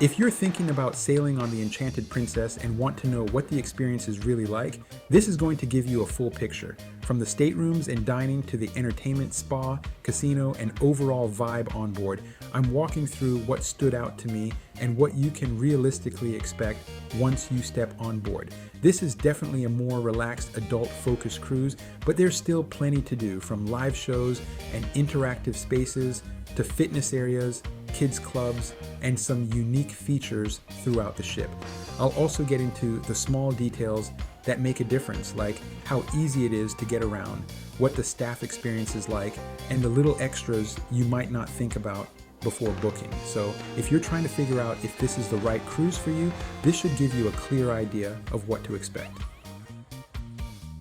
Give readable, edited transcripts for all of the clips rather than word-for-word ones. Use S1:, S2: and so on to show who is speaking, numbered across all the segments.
S1: If you're thinking about sailing on the Enchanted Princess and want to know what the experience is really like, this is going to give you a full picture. From the staterooms and dining to the entertainment, spa, casino, and overall vibe on board, I'm walking through what stood out to me and what you can realistically expect once you step on board. This is definitely a more relaxed, adult-focused cruise, but there's still plenty to do, from live shows and interactive spaces to fitness areas, kids clubs, and some unique features throughout the ship. I'll also get into the small details that make a difference, like how easy it is to get around, what the staff experience is like, and the little extras you might not think about before booking. So if you're trying to figure out if this is the right cruise for you, this should give you a clear idea of what to expect.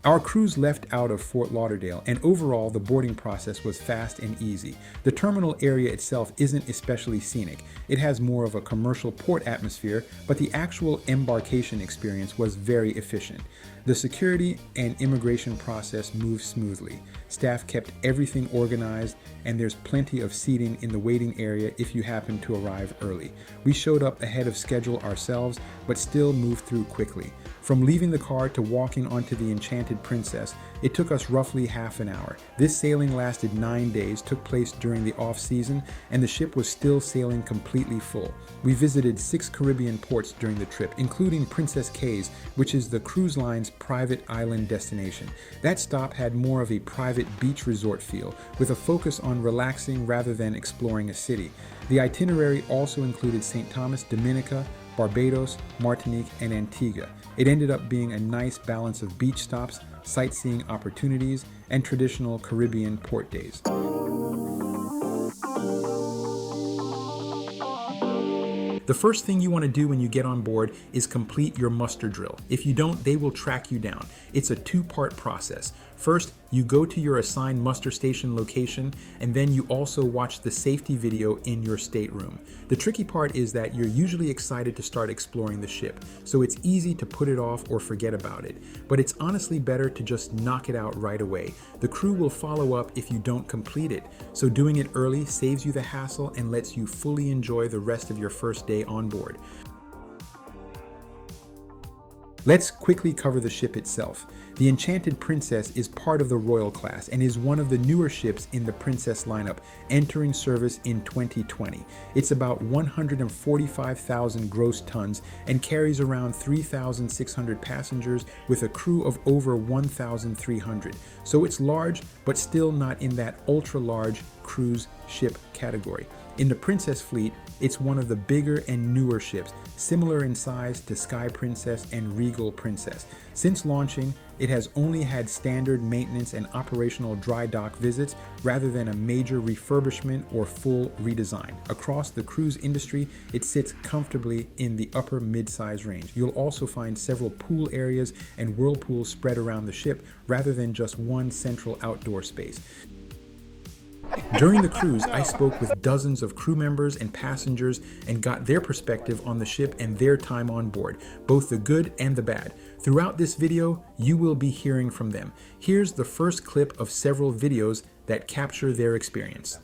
S1: Our cruise left out of Fort Lauderdale, and overall the boarding process was fast and easy. The terminal area itself isn't especially scenic. It has more of a commercial port atmosphere, but the actual embarkation experience was very efficient. The security and immigration process moved smoothly. Staff kept everything organized, and there's plenty of seating in the waiting area if you happen to arrive early. We showed up ahead of schedule ourselves, but still moved through quickly. From leaving the car to walking onto the Enchanted Princess, it took us roughly half an hour. This sailing lasted 9 days, took place during the off-season, and the ship was still sailing completely full. We visited 6 Caribbean ports during the trip, including Princess Cays, which is the cruise line's private island destination. That stop had more of a private beach resort feel, with a focus on relaxing rather than exploring a city. The itinerary also included St. Thomas, Dominica, Barbados, Martinique, and Antigua. It ended up being a nice balance of beach stops, sightseeing opportunities, and traditional Caribbean port days. The first thing you want to do when you get on board is complete your muster drill. If you don't, they will track you down. It's a 2-part process. First, you go to your assigned muster station location, and then you also watch the safety video in your stateroom. The tricky part is that you're usually excited to start exploring the ship, so it's easy to put it off or forget about it. But it's honestly better to just knock it out right away. The crew will follow up if you don't complete it, so doing it early saves you the hassle and lets you fully enjoy the rest of your first day on board. Let's quickly cover the ship itself. The Enchanted Princess is part of the Royal class and is one of the newer ships in the Princess lineup, entering service in 2020. It's about 145,000 gross tons and carries around 3,600 passengers with a crew of over 1,300. So it's large, but still not in that ultra-large cruise ship category. In the Princess fleet, it's one of the bigger and newer ships, similar in size to Sky Princess and Regal Princess. Since launching, it has only had standard maintenance and operational dry dock visits rather than a major refurbishment or full redesign. Across the cruise industry, it sits comfortably in the upper mid-size range. You'll also find several pool areas and whirlpools spread around the ship rather than just one central outdoor space. During the cruise, I spoke with dozens of crew members and passengers and got their perspective on the ship and their time on board, both the good and the bad. Throughout this video, you will be hearing from them. Here's the first clip of several videos that capture their experience.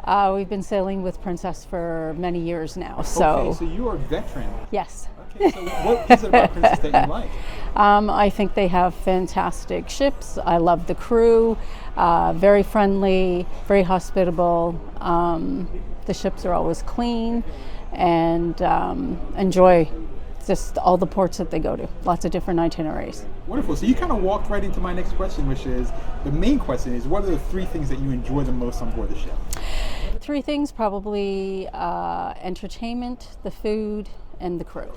S2: We've been sailing with Princess for many years now.
S3: Okay, so you are a veteran.
S2: Yes.
S3: Okay, so what is it about Princess that you like?
S2: I think they have fantastic ships. I love the crew, very friendly, very hospitable. The ships are always clean, and enjoy just all the ports that they go to. Lots of different itineraries.
S3: Wonderful. So you kind of walked right into my next question, which is, the main question is, what are the 3 things that you enjoy the most on board the ship?
S2: 3 things, probably entertainment, the food, and the crew.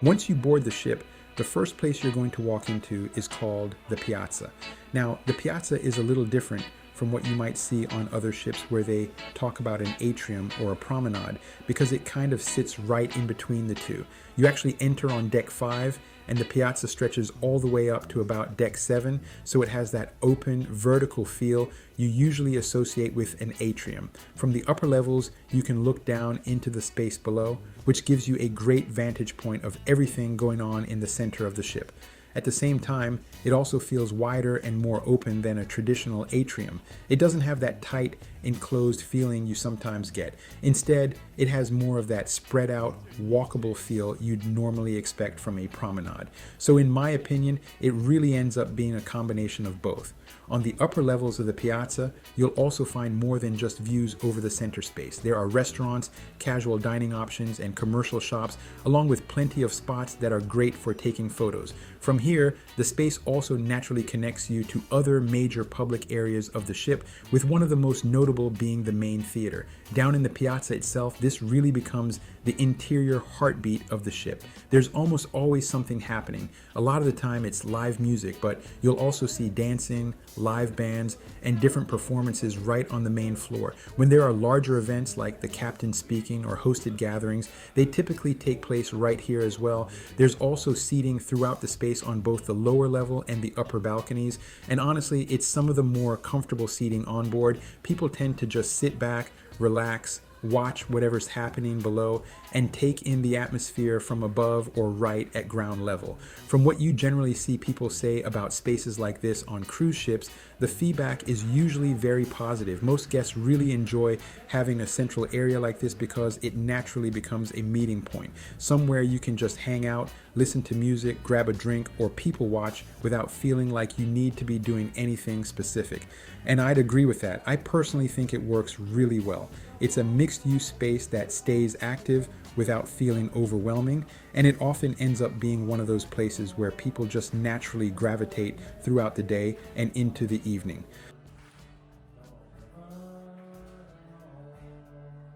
S1: Once you board the ship, the first place you're going to walk into is called the Piazza. Now, the Piazza is a little different from what you might see on other ships where they talk about an atrium or a promenade, because it kind of sits right in between the two. You actually enter on deck 5, and the Piazza stretches all the way up to about deck 7, so it has that open, vertical feel you usually associate with an atrium. From the upper levels, you can look down into the space below, which gives you a great vantage point of everything going on in the center of the ship. At the same time, it also feels wider and more open than a traditional atrium. It doesn't have that tight enclosed feeling you sometimes get. Instead, it has more of that spread out, walkable feel you'd normally expect from a promenade. So in my opinion, it really ends up being a combination of both. On the upper levels of the Piazza, you'll also find more than just views over the center space. There are restaurants, casual dining options, and commercial shops, along with plenty of spots that are great for taking photos. From here, the space also naturally connects you to other major public areas of the ship, with one of the most notable being the main theater. Down in the Piazza itself, this really becomes the interior heartbeat of the ship. There's almost always something happening. A lot of the time it's live music, but you'll also see dancing, live bands, and different performances right on the main floor. When there are larger events like the captain speaking or hosted gatherings, they typically take place right here as well. There's also seating throughout the space on both the lower level and the upper balconies, and honestly, it's some of the more comfortable seating on board. People tend to just sit back, relax, watch whatever's happening below, and take in the atmosphere from above or right at ground level. From what you generally see people say about spaces like this on cruise ships, the feedback is usually very positive. Most guests really enjoy having a central area like this because it naturally becomes a meeting point, somewhere you can just hang out, listen to music, grab a drink, or people watch without feeling like you need to be doing anything specific. And I'd agree with that. I personally think it works really well. It's a mixed-use space that stays active without feeling overwhelming, and it often ends up being one of those places where people just naturally gravitate throughout the day and into the evening.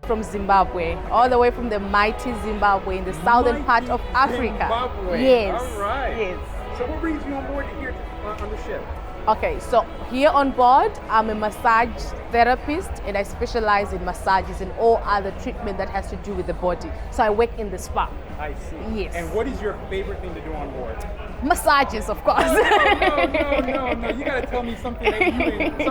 S4: From Zimbabwe, all the way from the mighty Zimbabwe in the southern part of Africa.
S3: Zimbabwe.
S4: Yes.
S3: All right.
S4: Yes.
S3: So what brings you on board here on the ship?
S4: Okay, so here on board, I'm a massage therapist and I specialize in massages and all other treatment that has to do with the body. So I work in the spa.
S3: I see.
S4: Yes.
S3: And what is your favorite thing to do on board?
S4: Massages, of course.
S3: No. You gotta tell me something that you do.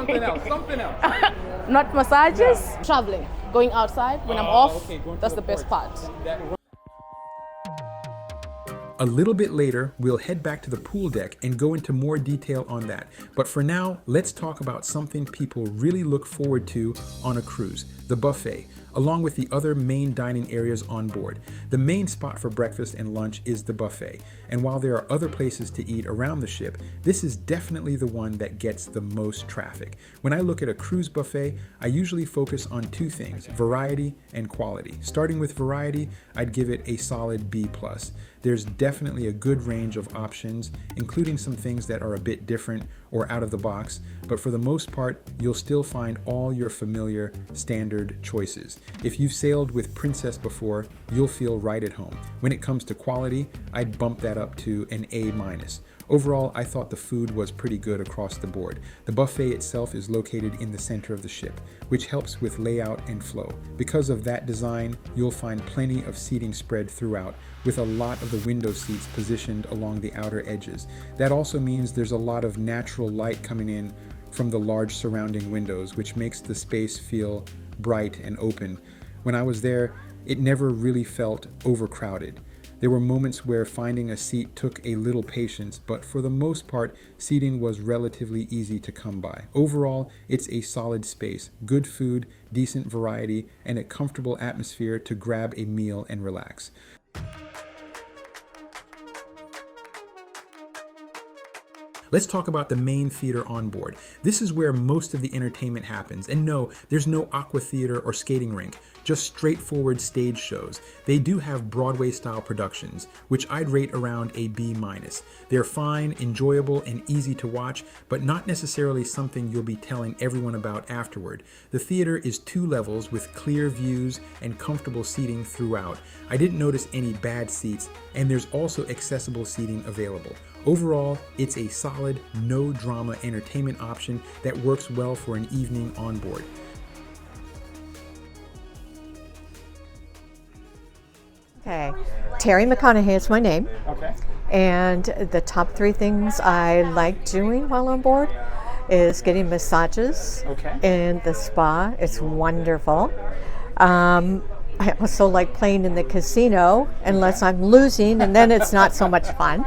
S3: Something else.
S4: Not massages,
S3: Yeah.
S4: traveling, going outside when I'm off.
S3: Okay, going to
S4: That's
S3: the
S4: the best
S3: port.
S4: part.
S1: A little bit later, we'll head back to the pool deck and go into more detail on that. But for now, let's talk about something people really look forward to on a cruise, the buffet, along with the other main dining areas on board. The main spot for breakfast and lunch is the buffet, and while there are other places to eat around the ship, this is definitely the one that gets the most traffic. When I look at a cruise buffet, I usually focus on two things, variety and quality. Starting with variety, I'd give it a solid B+. There's definitely a good range of options, including some things that are a bit different or out of the box, but for the most part, you'll still find all your familiar standard choices. If you've sailed with Princess before, you'll feel right at home. When it comes to quality, I'd bump that up to an A-. Overall, I thought the food was pretty good across the board. The buffet itself is located in the center of the ship, which helps with layout and flow. Because of that design, you'll find plenty of seating spread throughout, with a lot of the window seats positioned along the outer edges. That also means there's a lot of natural light coming in from the large surrounding windows, which makes the space feel bright and open. When I was there, it never really felt overcrowded. There were moments where finding a seat took a little patience, but for the most part, seating was relatively easy to come by. Overall, it's a solid space, good food, decent variety, and a comfortable atmosphere to grab a meal and relax. Let's talk about the main theater on board. This is where most of the entertainment happens. And no, there's no aqua theater or skating rink, just straightforward stage shows. They do have Broadway style productions, which I'd rate around a B-. They're fine, enjoyable, and easy to watch, but not necessarily something you'll be telling everyone about afterward. The theater is 2 levels with clear views and comfortable seating throughout. I didn't notice any bad seats, and there's also accessible seating available. Overall, it's a solid, no-drama entertainment option that works well for an evening on board.
S5: Okay, Terry McConaughey is my name,
S3: Okay.
S5: and the top 3 things I like doing while on board is getting massages
S3: Okay.
S5: in the spa. It's wonderful. I also like playing in the casino, unless I'm losing, and then it's not so much fun.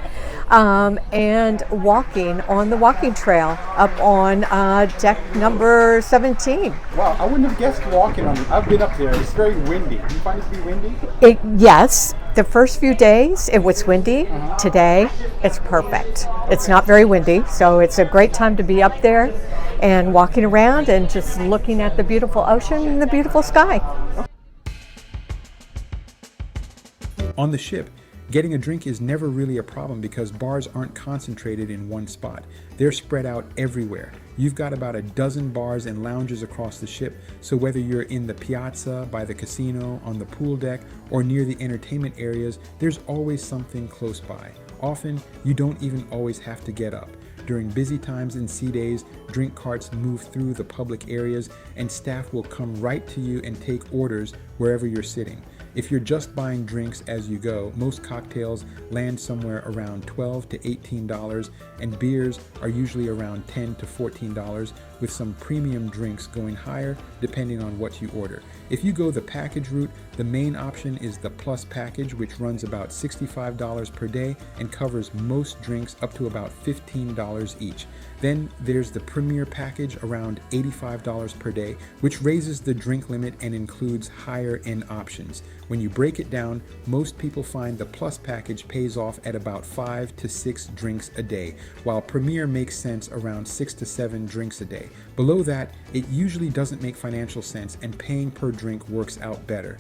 S5: And walking on the walking trail up on deck number 17.
S3: Wow, I wouldn't have guessed walking on it. I've been up there. It's very windy. Do you find it to be windy?
S5: Yes, the first few days it was windy. Today it's perfect. It's not very windy, so it's a great time to be up there and walking around and just looking at the beautiful ocean and the beautiful sky.
S1: On the ship, getting a drink is never really a problem because bars aren't concentrated in one spot. They're spread out everywhere. You've got about a dozen bars and lounges across the ship, so whether you're in the Piazza, by the casino, on the pool deck, or near the entertainment areas, there's always something close by. Often, you don't even always have to get up. During busy times and sea days, drink carts move through the public areas and staff will come right to you and take orders wherever you're sitting. If you're just buying drinks as you go, most cocktails land somewhere around $12 to $18, and beers are usually around $10 to $14, with some premium drinks going higher depending on what you order. If you go the package route, the main option is the Plus package, which runs about $65 per day and covers most drinks up to about $15 each. Then there's the Premier package, around $85 per day, which raises the drink limit and includes higher end options. When you break it down, most people find the Plus package pays off at about 5 to 6 drinks a day, while Premier makes sense around 6 to 7 drinks a day. Below that, it usually doesn't make financial sense and paying per drink works out better.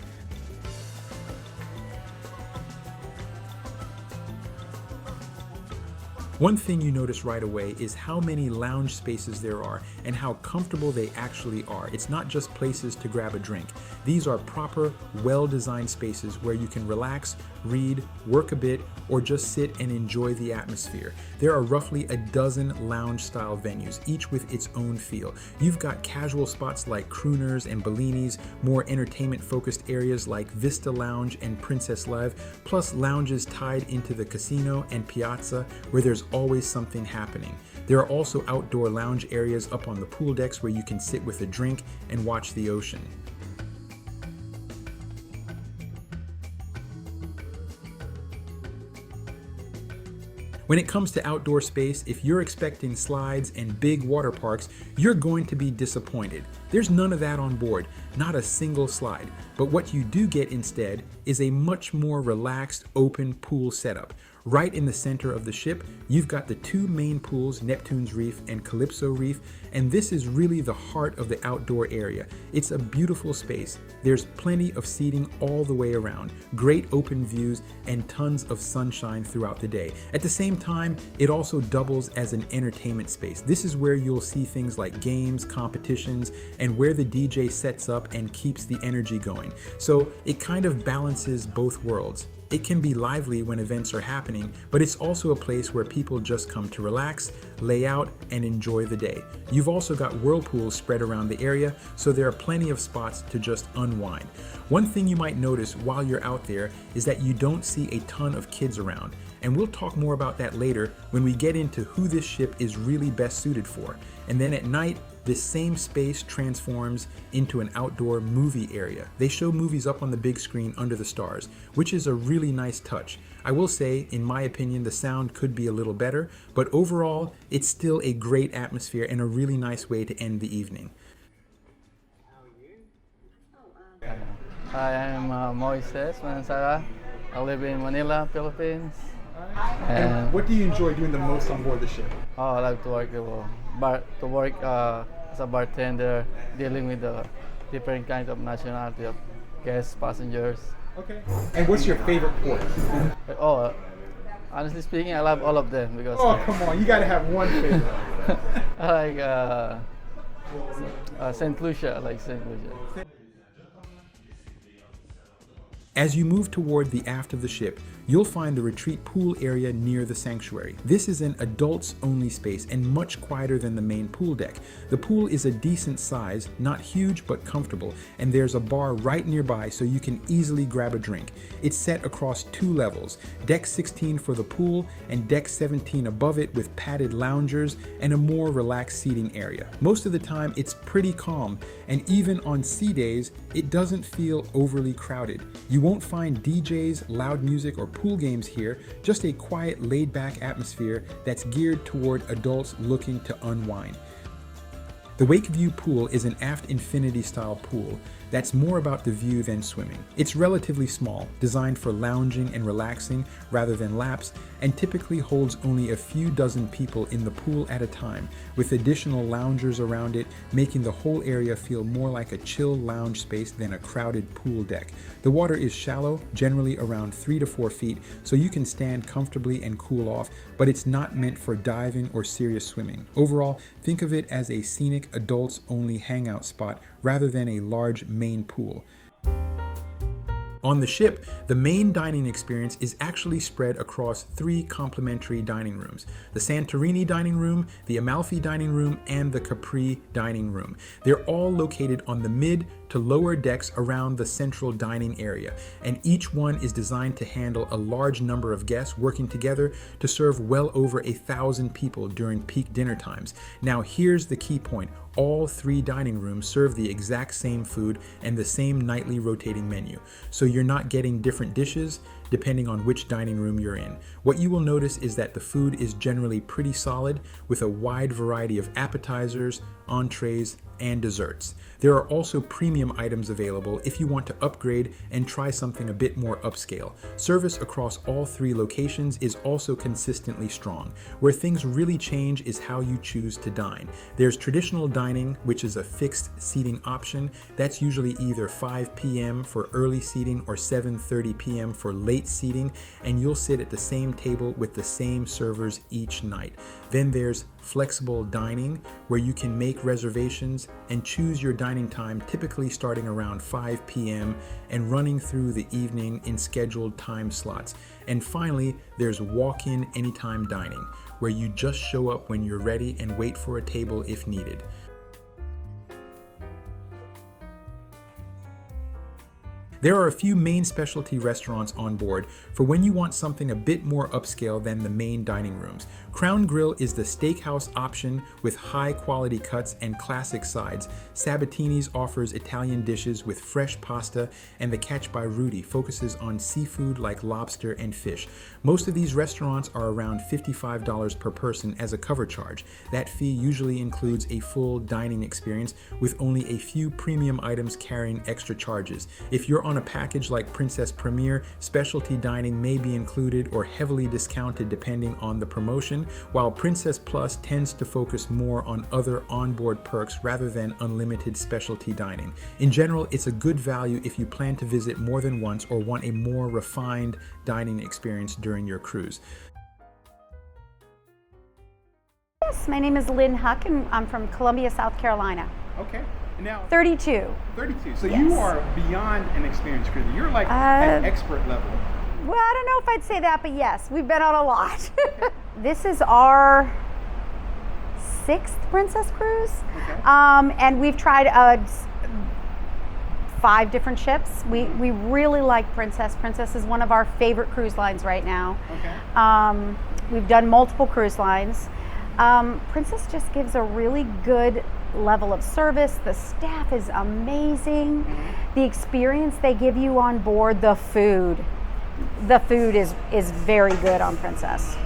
S1: One thing you notice right away is how many lounge spaces there are and how comfortable they actually are. It's not just places to grab a drink. These are proper, well-designed spaces where you can relax, read, work a bit, or just sit and enjoy the atmosphere. There are roughly a dozen lounge-style venues, each with its own feel. You've got casual spots like Crooners and Bellinis, more entertainment-focused areas like Vista Lounge and Princess Live, plus lounges tied into the casino and Piazza where there's always something happening. There are also outdoor lounge areas up on the pool decks where you can sit with a drink and watch the ocean. When it comes to outdoor space, if you're expecting slides and big water parks, you're going to be disappointed. There's none of that on board, not a single slide. But what you do get instead is a much more relaxed, open pool setup. Right in the center of the ship, you've got the two main pools, Neptune's Reef and Calypso Reef, and this is really the heart of the outdoor area. It's a beautiful space. There's plenty of seating all the way around, great open views, and tons of sunshine throughout the day. At the same time, it also doubles as an entertainment space. This is where you'll see things like games, competitions, and where the DJ sets up and keeps the energy going. So it kind of balances both worlds. It can be lively when events are happening, but it's also a place where people just come to relax, lay out, and enjoy the day. You've also got whirlpools spread around the area, so there are plenty of spots to just unwind. One thing you might notice while you're out there is that you don't see a ton of kids around, and we'll talk more about that later when we get into who this ship is really best suited for. And then at night, this same space transforms into an outdoor movie area. They show movies up on the big screen under the stars, which is a really nice touch. I will say, in my opinion, the sound could be a little better, but overall, it's still a great atmosphere and a really nice way to end the evening.
S6: Hi, I'm Moises Manansara. I live in Manila, Philippines.
S3: And what do you enjoy doing the most on board the ship?
S6: I like to work as a bartender, dealing with the different kinds of nationality of guests, passengers.
S3: Okay. And what's your favorite port?
S6: Honestly speaking, I love all of them because.
S3: Oh, come on, you gotta have one favorite.
S6: I like St. Lucia. I like St. Lucia.
S1: As you move toward the aft of the ship, you'll find the retreat pool area near the sanctuary. This is an adults-only space and much quieter than the main pool deck. The pool is a decent size, not huge but comfortable, and there's a bar right nearby so you can easily grab a drink. It's set across 2 levels, deck 16 for the pool and deck 17 above it with padded loungers and a more relaxed seating area. Most of the time it's pretty calm, and even on sea days, it doesn't feel overly crowded. You won't find DJs, loud music, or pool games here, just a quiet, laid-back atmosphere that's geared toward adults looking to unwind. The Wakeview Pool is an aft infinity-style pool that's more about the view than swimming. It's relatively small, designed for lounging and relaxing rather than laps, and typically holds only a few dozen people in the pool at a time, with additional loungers around it, making the whole area feel more like a chill lounge space than a crowded pool deck. The water is shallow, generally around 3 to 4 feet, so you can stand comfortably and cool off, but it's not meant for diving or serious swimming. Overall, think of it as a scenic adults-only hangout spot rather than a large main pool. On the ship, the main dining experience is actually spread across 3 complimentary dining rooms: the Santorini dining room, the Amalfi dining room, and the Capri dining room. They're all located on the mid to lower decks around the central dining area, and each one is designed to handle a large number of guests working together to serve well over 1,000 people during peak dinner times. Now here's the key point. All 3 dining rooms serve the exact same food and the same nightly rotating menu, so you're not getting different dishes depending on which dining room you're in. What you will notice is that the food is generally pretty solid, with a wide variety of appetizers, entrees, and desserts. There are also premium items available if you want to upgrade and try something a bit more upscale. Service across all 3 locations is also consistently strong. Where things really change is how you choose to dine. There's traditional dining, which is a fixed seating option. That's usually either 5 p.m. for early seating or 7:30 p.m. for late seating, and you'll sit at the same table with the same servers each night. Then there's flexible dining, where you can make reservations and choose your dining time, typically starting around 5 p.m. and running through the evening in scheduled time slots. And finally, there's walk-in anytime dining, where you just show up when you're ready and wait for a table if needed. There are a few main specialty restaurants on board for when you want something a bit more upscale than the main dining rooms. Crown Grill is the steakhouse option with high quality cuts and classic sides. Sabatini's offers Italian dishes with fresh pasta, and the Catch by Rudy focuses on seafood like lobster and fish. Most of these restaurants are around $55 per person as a cover charge. That fee usually includes a full dining experience with only a few premium items carrying extra charges. If you're on a package like Princess Premier, specialty dining may be included or heavily discounted depending on the promotion, while Princess Plus tends to focus more on other onboard perks rather than unlimited specialty dining. In general, it's a good value if you plan to visit more than once or want a more refined dining experience during your cruise.
S7: Yes, my name is Lynn Huck, and I'm from Columbia, South Carolina.
S3: Okay. And now
S7: 32.
S3: 32. So
S7: Yes.
S3: you are beyond an experienced cruiser. You're like at expert level.
S7: Well, I don't know if I'd say that, but yes, we've been on a lot. This is our 6th Princess Cruise,
S3: Okay.
S7: and we've tried 5 different ships. We really like Princess. Princess is one of our favorite cruise lines right now.
S3: Okay.
S7: We've done multiple cruise lines. Princess just gives a really good level of service. The staff is amazing. The experience they give you on board, the food is very good on Princess.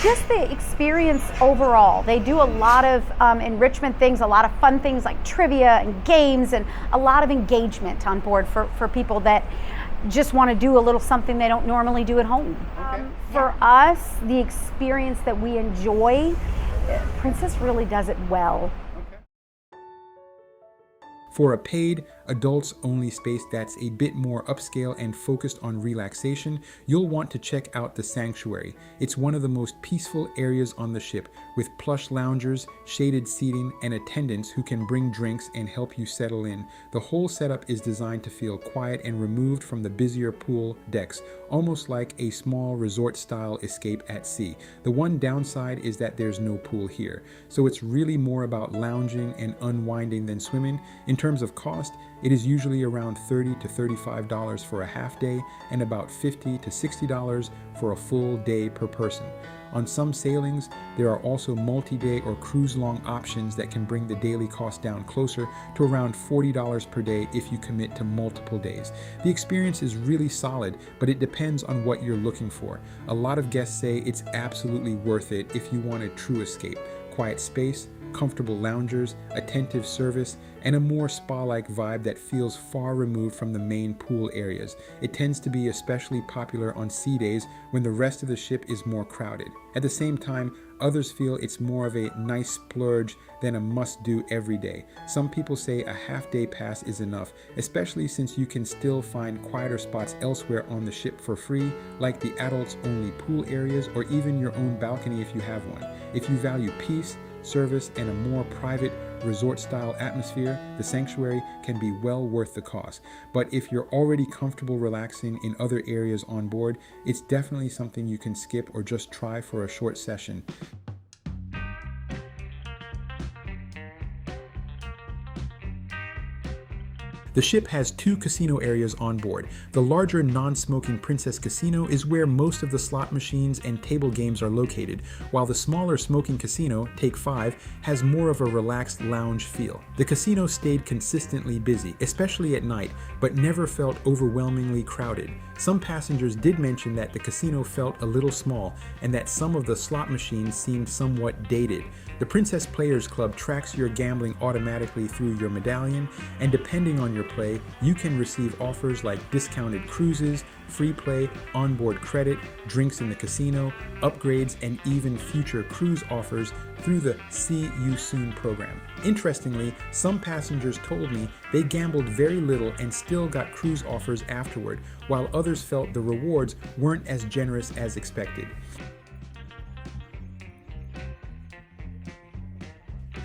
S7: Just the experience overall. They do a lot of enrichment things, a lot of fun things like trivia and games, and a lot of engagement on board for people that just want to do a little something they don't normally do at home. For us, the experience that we enjoy, Princess really does it well.
S1: For a paid, adults only space that's a bit more upscale and focused on relaxation, you'll want to check out the Sanctuary. It's one of the most peaceful areas on the ship, with plush loungers, shaded seating, and attendants who can bring drinks and help you settle in. The whole setup is designed to feel quiet and removed from the busier pool decks, almost like a small resort-style escape at sea. The one downside is that there's no pool here, so it's really more about lounging and unwinding than swimming. In terms of cost, it is usually around $30 to $35 for a half day and about $50 to $60 for a full day per person. On some sailings, there are also multi-day or cruise-long options that can bring the daily cost down closer to around $40 per day if you commit to multiple days. The experience is really solid, but it depends on what you're looking for. A lot of guests say it's absolutely worth it if you want a true escape. Quiet space, comfortable loungers, attentive service, and a more spa-like vibe that feels far removed from the main pool areas. It tends to be especially popular on sea days when the rest of the ship is more crowded. At the same time, others feel it's more of a nice splurge than a must-do every day. Some people say a half-day pass is enough, especially since you can still find quieter spots elsewhere on the ship for free, like the adults-only pool areas or even your own balcony if you have one. If you value peace, service, and a more private resort-style atmosphere, the Sanctuary can be well worth the cost. But if you're already comfortable relaxing in other areas on board, it's definitely something you can skip or just try for a short session. The ship has 2 casino areas on board. The larger non-smoking Princess Casino is where most of the slot machines and table games are located, while the smaller smoking casino, Take 5, has more of a relaxed lounge feel. The casino stayed consistently busy, especially at night, but never felt overwhelmingly crowded. Some passengers did mention that the casino felt a little small and that some of the slot machines seemed somewhat dated. The Princess Players Club tracks your gambling automatically through your medallion, and depending on your play, you can receive offers like discounted cruises, free play, onboard credit, drinks in the casino, upgrades, and even future cruise offers through the See You Soon program. Interestingly, some passengers told me they gambled very little and still got cruise offers afterward, while others felt the rewards weren't as generous as expected.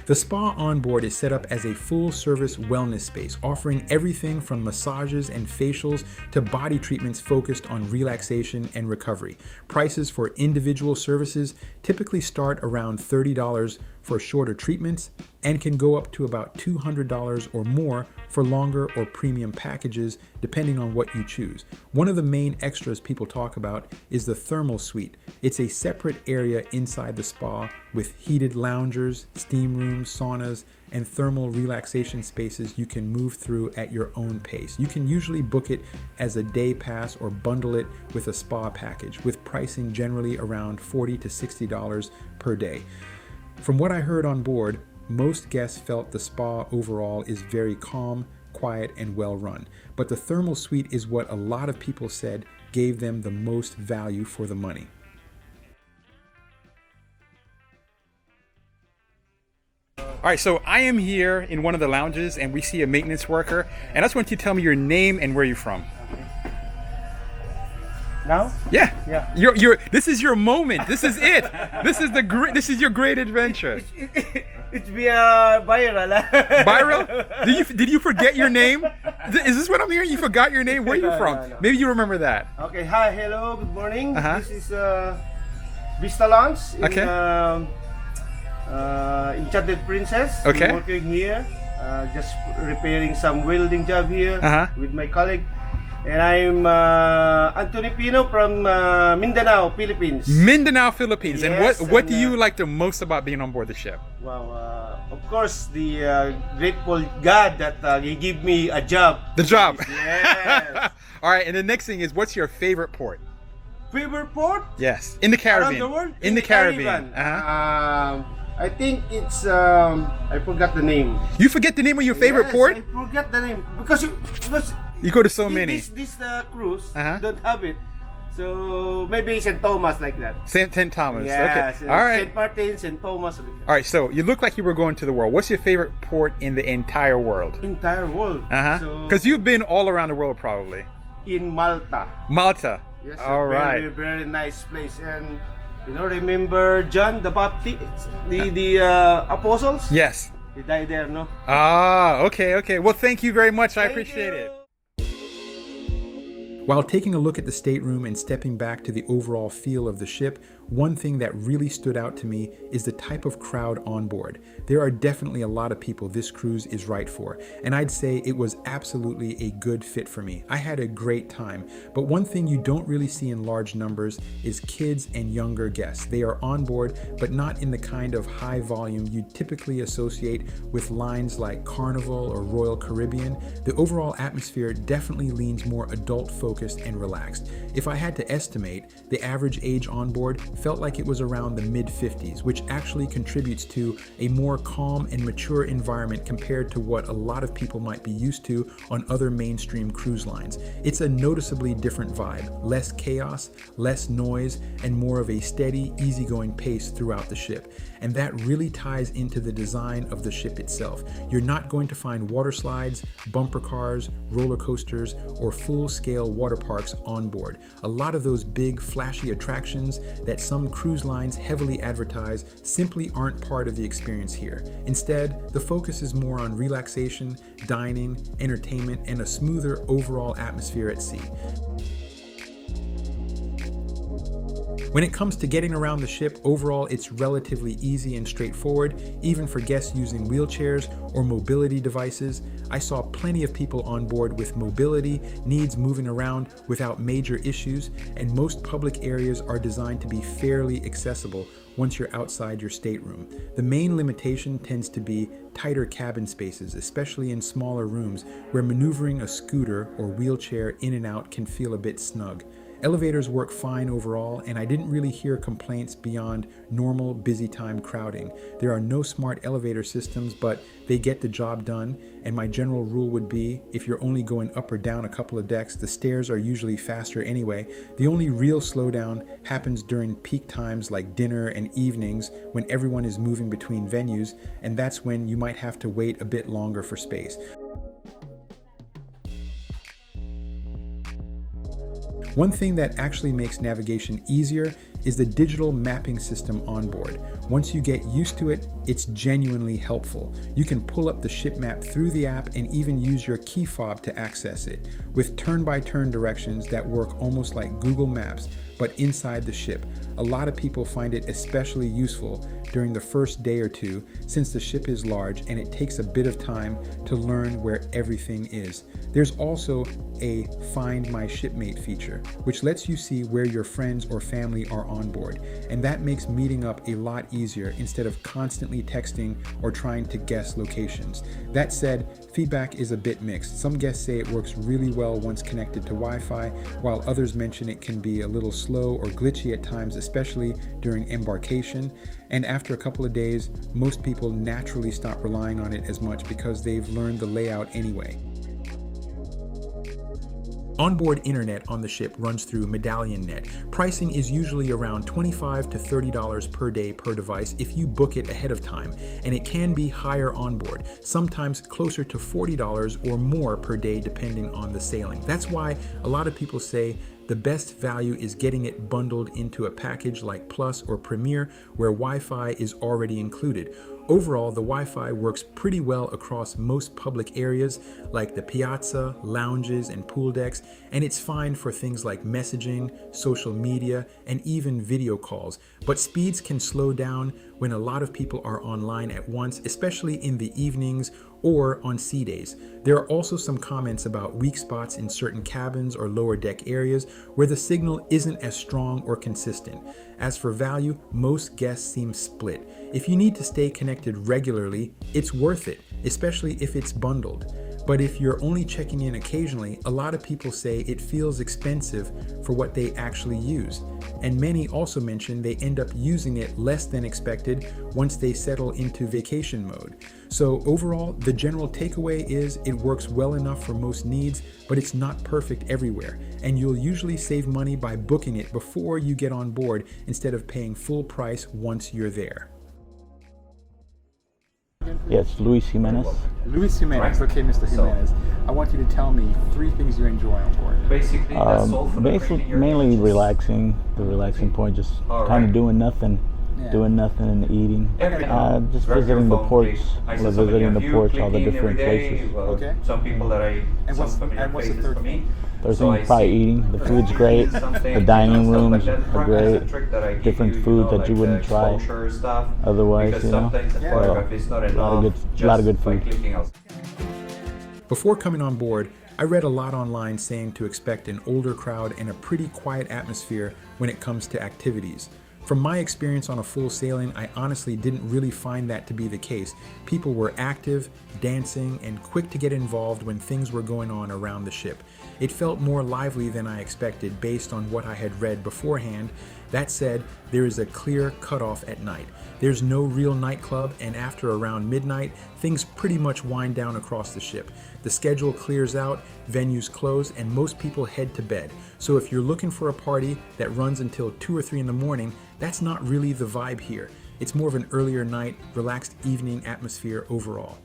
S1: The spa on board is set up as a full-service wellness space, offering everything from massages and facials to body treatments focused on relaxation and recovery. Prices for individual services typically start around $30 for shorter treatments and can go up to about $200 or more for longer or premium packages, depending on what you choose. One of the main extras people talk about is the thermal suite. It's a separate area inside the spa with heated loungers, steam rooms, saunas, and thermal relaxation spaces you can move through at your own pace. You can usually book it as a day pass or bundle it with a spa package, with pricing generally around $40 to $60 per day. From what I heard on board, most guests felt the spa overall is very calm, quiet, and well run. But the thermal suite is what a lot of people said gave them the most value for the money.
S3: All right, so I am here in one of the lounges and we see a maintenance worker, and I just want you to tell me your name and where you're from.
S8: Now?
S3: Yeah.
S8: Yeah.
S3: You're this is your moment. This is it. This is your great adventure.
S8: It's be viral.
S3: Viral? Did you forget your name? Is this what I'm hearing? You forgot your name? Where are you from?
S8: No.
S3: Maybe you remember that.
S8: Okay, hi, hello, good morning.
S3: Uh-huh.
S8: This is Vista Lounge in
S3: Okay.
S8: Enchanted Princess.
S3: Okay.
S8: I'm working here, just repairing some welding job here
S3: Uh-huh.
S8: with my colleague. And I'm Anthony Pino from Mindanao, Philippines.
S3: Mindanao, Philippines.
S8: Yes,
S3: and what
S8: and,
S3: do you like the most about being on board the ship?
S8: Wow, of course, the grateful God that He gave me a job.
S3: The job.
S8: Yes.
S3: All right, and the next thing is, what's your favorite port?
S8: Favorite port?
S3: Yes, in the Caribbean.
S8: Around the world?
S3: In the Caribbean. Uh-huh.
S8: I think it's I forgot the name.
S3: You forget the name of your favorite
S8: Yes,
S3: port?
S8: I forgot the name because
S3: You go to so many.
S8: This cruise
S3: Uh-huh.
S8: don't have it. So maybe St. Thomas like that.
S3: St. Thomas.
S8: Yeah,
S3: Okay. All right.
S8: St. Martin, St. Thomas. Like that.
S3: All right. So you look like you were going to the world. What's your favorite port in the entire world?
S8: Entire world.
S3: Uh-huh. Because you've been all around the world probably.
S8: In Malta.
S3: Malta.
S8: Yes,
S3: All right.
S8: Very, very nice place. And remember John the Baptist, the apostles?
S3: Yes.
S8: He died there, no?
S3: Ah, okay. Well, thank you very much. I appreciate it.
S1: While taking a look at the stateroom and stepping back to the overall feel of the ship, one thing that really stood out to me is the type of crowd on board. There are definitely a lot of people this cruise is right for, and I'd say it was absolutely a good fit for me. I had a great time, but one thing you don't really see in large numbers is kids and younger guests. They are on board, but not in the kind of high volume you typically associate with lines like Carnival or Royal Caribbean. The overall atmosphere definitely leans more adult focused and relaxed. If I had to estimate, the average age on board felt like it was around the mid-50s, which actually contributes to a more calm and mature environment compared to what a lot of people might be used to on other mainstream cruise lines. It's a noticeably different vibe, less chaos, less noise, and more of a steady, easygoing pace throughout the ship. And that really ties into the design of the ship itself. You're not going to find water slides, bumper cars, roller coasters, or full-scale water parks on board. A lot of those big, flashy attractions that some cruise lines heavily advertise simply aren't part of the experience here. Instead, the focus is more on relaxation, dining, entertainment, and a smoother overall atmosphere at sea. When it comes to getting around the ship, overall it's relatively easy and straightforward, even for guests using wheelchairs or mobility devices. I saw plenty of people on board with mobility needs moving around without major issues, and most public areas are designed to be fairly accessible once you're outside your stateroom. The main limitation tends to be tighter cabin spaces, especially in smaller rooms where maneuvering a scooter or wheelchair in and out can feel a bit snug. Elevators work fine overall, and I didn't really hear complaints beyond normal busy time crowding. There are no smart elevator systems, but they get the job done, and my general rule would be, if you're only going up or down a couple of decks, the stairs are usually faster anyway. The only real slowdown happens during peak times like dinner and evenings when everyone is moving between venues, and that's when you might have to wait a bit longer for space. One thing that actually makes navigation easier is the digital mapping system on board. Once you get used to it, it's genuinely helpful. You can pull up the ship map through the app and even use your key fob to access it, with turn-by-turn directions that work almost like Google Maps, but inside the ship. A lot of people find it especially useful during the first day or two, since the ship is large and it takes a bit of time to learn where everything is. There's also a Find My Shipmate feature, which lets you see where your friends or family are on board, and that makes meeting up a lot easier instead of constantly texting or trying to guess locations. That said, feedback is a bit mixed. Some guests say it works really well once connected to Wi-Fi, while others mention it can be a little slow or glitchy at times, especially during embarkation. And after a couple of days, most people naturally stop relying on it as much because they've learned the layout anyway. Onboard internet on the ship runs through Medallion Net. Pricing is usually around $25 to $30 per day per device if you book it ahead of time, and it can be higher onboard, sometimes closer to $40 or more per day depending on the sailing. That's why a lot of people say the best value is getting it bundled into a package like Plus or Premier, where Wi-Fi is already included. Overall, the Wi-Fi works pretty well across most public areas like the Piazza, lounges, and pool decks, and it's fine for things like messaging, social media, and even video calls. But speeds can slow down when a lot of people are online at once, especially in the evenings or on sea days. There are also some comments about weak spots in certain cabins or lower deck areas where the signal isn't as strong or consistent. As for value, most guests seem split. If you need to stay connected regularly, it's worth it, especially if it's bundled. But if you're only checking in occasionally, a lot of people say it feels expensive for what they actually use. And many also mention they end up using it less than expected once they settle into vacation mode. So overall, the general takeaway is it works well enough for most needs, but it's not perfect everywhere. And you'll usually save money by booking it before you get on board instead of paying full price once you're there.
S9: Yes, Luis Jimenez.
S3: Luis Jimenez. Okay, Mr. Jimenez. I want you to tell me 3 things you enjoy on board.
S9: Basically, mainly relaxing. The relaxing point, just kind of doing nothing. Doing nothing and eating. Just visiting the ports. Visiting the ports, all the different places.
S3: Okay.
S10: Some people that
S3: and what's the third thing?
S9: Third thing, probably eating. The food's great. The dining rooms are great. Different food that you wouldn't try otherwise, you know. A lot of good food.
S1: Before coming on board, I read a lot online saying to expect an older crowd and a pretty quiet atmosphere when it comes to activities. From my experience on a full sailing, I honestly didn't really find that to be the case. People were active, dancing, and quick to get involved when things were going on around the ship. It felt more lively than I expected based on what I had read beforehand. That said, there is a clear cutoff at night. There's no real nightclub, and after around midnight, things pretty much wind down across the ship. The schedule clears out, venues close, and most people head to bed. So if you're looking for a party that runs until 2 or 3 in the morning, that's not really the vibe here. It's more of an earlier night, relaxed evening atmosphere overall.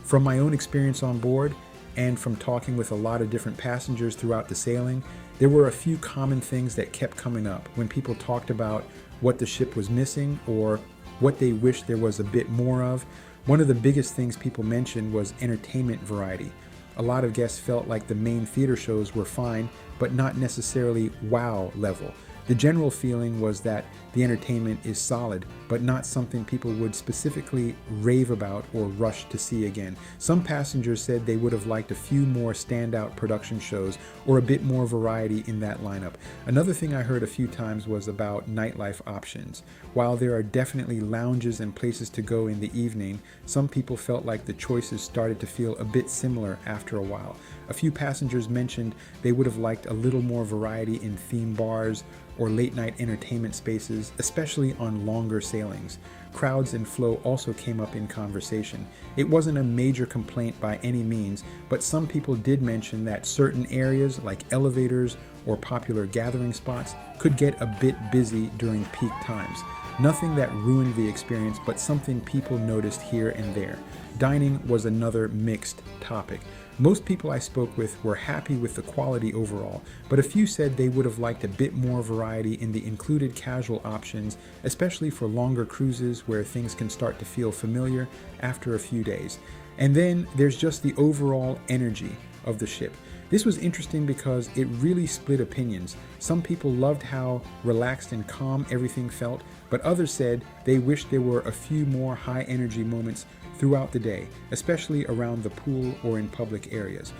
S1: From my own experience on board, and from talking with a lot of different passengers throughout the sailing, there were a few common things that kept coming up when people talked about what the ship was missing or what they wished there was a bit more of. One of the biggest things people mentioned was entertainment variety. A lot of guests felt like the main theater shows were fine, but not necessarily wow level. The general feeling was that the entertainment is solid, but not something people would specifically rave about or rush to see again. Some passengers said they would have liked a few more standout production shows or a bit more variety in that lineup. Another thing I heard a few times was about nightlife options. While there are definitely lounges and places to go in the evening, some people felt like the choices started to feel a bit similar after a while. A few passengers mentioned they would have liked a little more variety in theme bars or late night entertainment spaces, especially on longer sailings. Crowds and flow also came up in conversation. It wasn't a major complaint by any means, but some people did mention that certain areas like elevators or popular gathering spots could get a bit busy during peak times. Nothing that ruined the experience, but something people noticed here and there. Dining was another mixed topic. Most people I spoke with were happy with the quality overall, but a few said they would have liked a bit more variety in the included casual options, especially for longer cruises where things can start to feel familiar after a few days. And then there's just the overall energy of the ship. This was interesting because it really split opinions. Some people loved how relaxed and calm everything felt, but others said they wished there were a few more high energy moments throughout the day, especially around the pool or in public areas.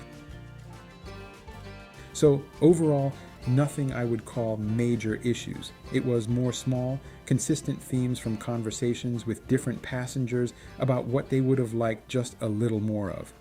S1: So overall, nothing I would call major issues. It was more small, consistent themes from conversations with different passengers about what they would have liked just a little more of.